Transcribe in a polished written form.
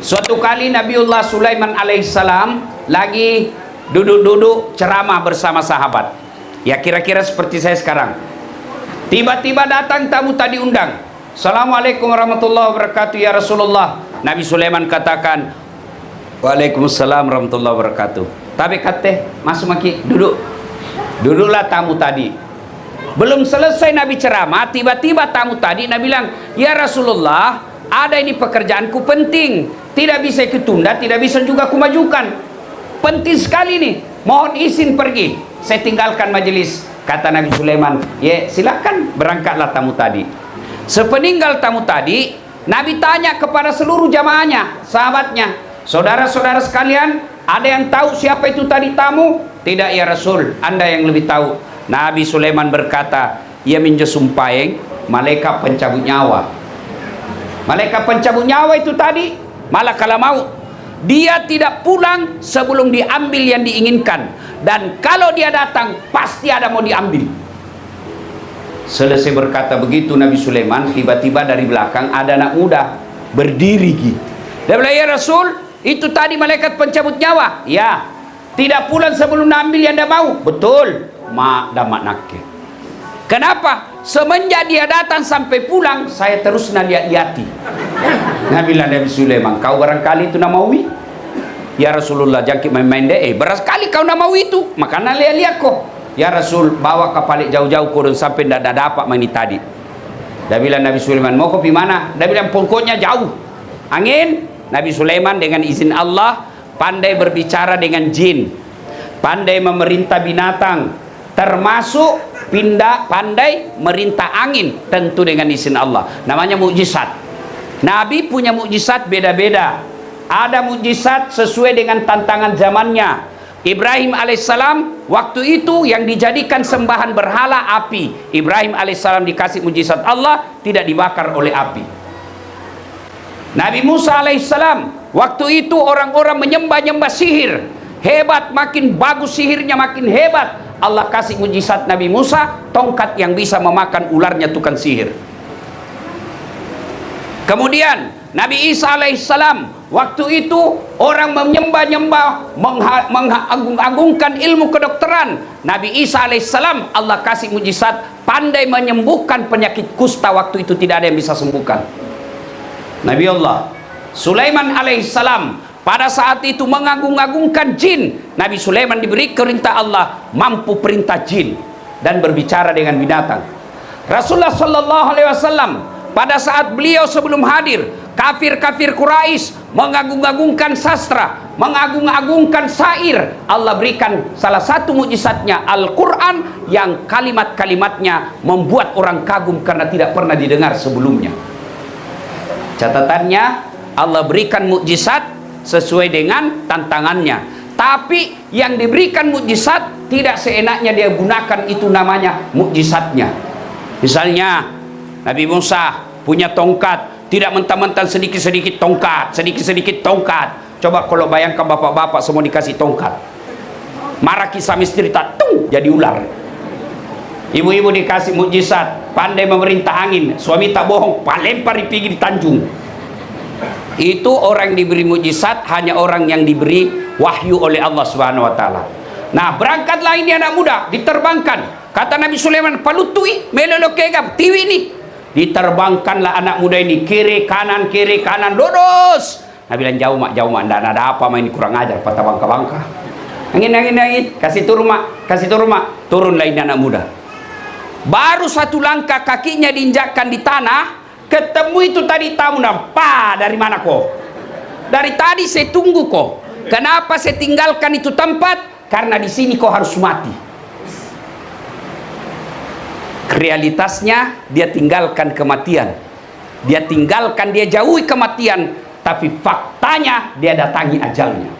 Suatu kali Nabiullah Sulaiman alaihissalam lagi duduk-duduk ceramah bersama sahabat. Ya kira-kira seperti saya sekarang. Tiba-tiba datang tamu tadi undang. Assalamualaikum warahmatullahi wabarakatuh ya Rasulullah. Nabi Sulaiman katakan, Waalaikumsalam warahmatullahi wabarakatuh. Tapi kata, masuk maki, duduk. Duduklah tamu tadi. Belum selesai Nabi ceramah, tiba-tiba tamu tadi Nabi bilang, ya Rasulullah, ada ini pekerjaanku penting, tidak bisa ketunda, tidak bisa juga kumajukan. Penting sekali nih, mohon izin pergi. Saya tinggalkan majelis. Kata Nabi Sulaiman, ya silakan berangkatlah tamu tadi. Sepeninggal tamu tadi, Nabi tanya kepada seluruh jamaahnya, sahabatnya, saudara-saudara sekalian, ada yang tahu siapa itu tadi tamu? Tidak ya Rasul, Anda yang lebih tahu. Nabi Sulaiman berkata, ia minjesumpaeng malaikat pencabut nyawa. Malaikat pencabut nyawa itu tadi malakal maut. Dia tidak pulang sebelum diambil yang diinginkan, dan kalau dia datang pasti ada mau diambil. Selesai berkata begitu Nabi Sulaiman, tiba-tiba dari belakang ada anak muda berdiri gitu. Dia bilang, ya Rasul, itu tadi malaikat pencabut nyawa. Ya, tidak pulang sebelum ambil yang dia mau. Betul. Mak damat nakir. Kenapa? Semenjak dia datang sampai pulang, saya terus lihat-lihati. Nabi Sulaiman, kau barangkali itu namawi? Ya Rasulullah, jangkit main-main deh. Barangkali kau namawi itu, makanya lihat-lihat kok. Ya Rasul, bawa kapal jauh-jauh kurun sampai tidak dapat main tadi. Dia bilang Nabi Sulaiman, mau kopi mana? Dia bilang pokoknya jauh. Angin. Nabi Sulaiman dengan izin Allah pandai berbicara dengan jin, pandai memerintah binatang, termasuk pandai merintah angin, tentu dengan izin Allah. Namanya mukjizat. Nabi punya mukjizat beda-beda. Ada mukjizat sesuai dengan tantangan zamannya. Ibrahim alaihissalam waktu itu yang dijadikan sembahan berhala api. Ibrahim alaihissalam dikasih mukjizat Allah, tidak dibakar oleh api. Nabi Musa alaihissalam waktu itu orang-orang menyembah-nyembah sihir. Hebat, makin bagus sihirnya makin hebat. Allah kasih mujizat Nabi Musa, tongkat yang bisa memakan ularnya tukang sihir. Kemudian Nabi Isa alaihissalam waktu itu orang menyembah-nyembah, mengagung-agungkan ilmu kedokteran. Nabi Isa alaihissalam Allah kasih mujizat, pandai menyembuhkan penyakit kusta, waktu itu tidak ada yang bisa sembuhkan. Nabi Allah Sulaiman alaihissalam pada saat itu mengagung-agungkan jin. Nabi Sulaiman diberi perintah Allah, mampu perintah jin dan berbicara dengan binatang. Rasulullah sallallahu alaihi wasallam pada saat beliau sebelum hadir, kafir-kafir Quraisy mengagung-agungkan sastra, mengagung-agungkan syair. Allah berikan salah satu mukjizatnya Al-Quran yang kalimat-kalimatnya membuat orang kagum karena tidak pernah didengar sebelumnya. Catatannya, Allah berikan mukjizat sesuai dengan tantangannya. Tapi yang diberikan mukjizat tidak seenaknya dia gunakan, itu namanya mukjizatnya. Misalnya Nabi Musa punya tongkat, tidak mentah-mentah sedikit-sedikit tongkat, sedikit-sedikit tongkat. Coba kalau bayangkan bapak-bapak semua dikasih tongkat, marah kisah misteri tak tung jadi ular. Ibu-ibu dikasih mukjizat, pandai memerintah angin, suami tak bohong, lempar pergi di Tanjung. Itu orang diberi mukjizat hanya orang yang diberi wahyu oleh Allah Subhanahu wa taala. Nah, berangkatlah ini anak muda, diterbangkan. Kata Nabi Sulaiman, "Palutui melolokegap tiwi ini." Diterbangkanlah anak muda ini kiri kanan lurus. Nabi bilang, jauh mak, enggak ada apa main kurang ajar patah bangka-bangka. Angin, kasih turun mak. Turunlah ini anak muda. Baru satu langkah kakinya diinjakkan di tanah, ketemu itu tadi tamu. Nampak dari mana kok? Dari tadi saya tunggu kok. Kenapa saya tinggalkan itu tempat? Karena di sini kau harus mati. Realitasnya dia tinggalkan kematian. Dia jauhi kematian, tapi faktanya dia datangi ajalnya.